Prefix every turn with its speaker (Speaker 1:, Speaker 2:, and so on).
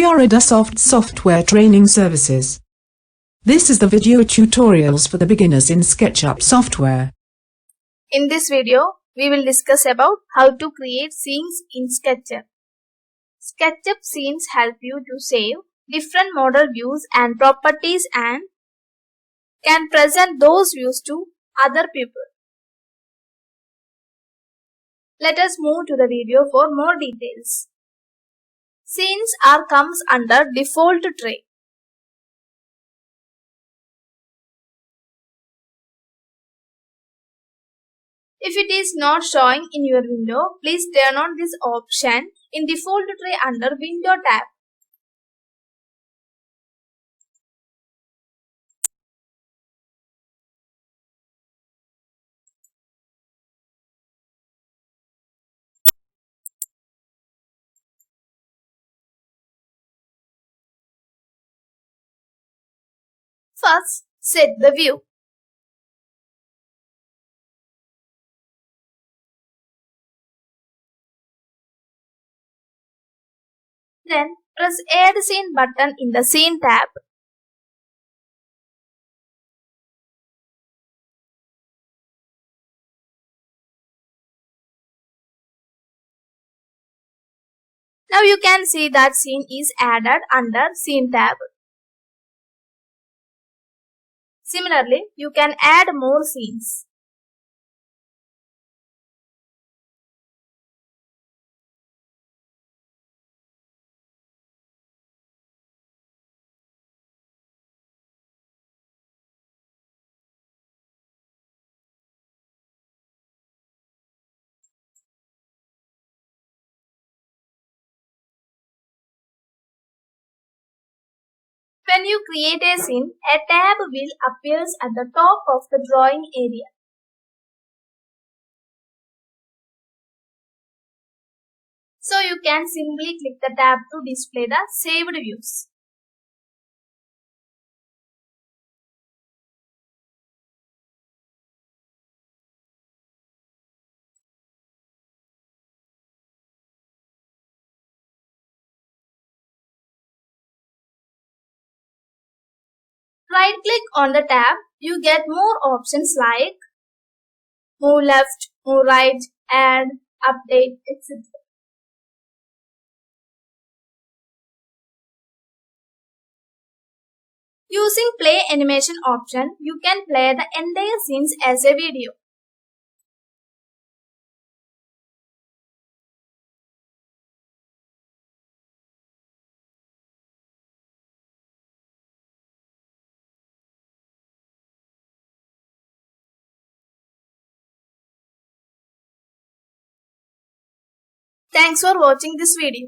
Speaker 1: We are Adasoft Software Training Services. This is the video tutorials for the beginners in SketchUp software.
Speaker 2: In this video, we will discuss about how to create scenes in SketchUp. SketchUp scenes help you to save different model views and properties and can present those views to other people. Let us move to the video for more details. Scenes comes under default tray. If it is not showing in your window, please turn on this option in default tray under Window tab. First, set the view. Then press Add Scene button in the Scene tab. Now you can see that scene is added under Scene tab. Similarly, you can add more scenes. When you create a scene, a tab will appear at the top of the drawing area. So you can simply click the tab to display the saved views. Right-click on the tab, you get more options like Move Left, Move Right, Add, Update, etc. Using Play Animation option, you can play the entire scenes as a video. Thanks for watching this video.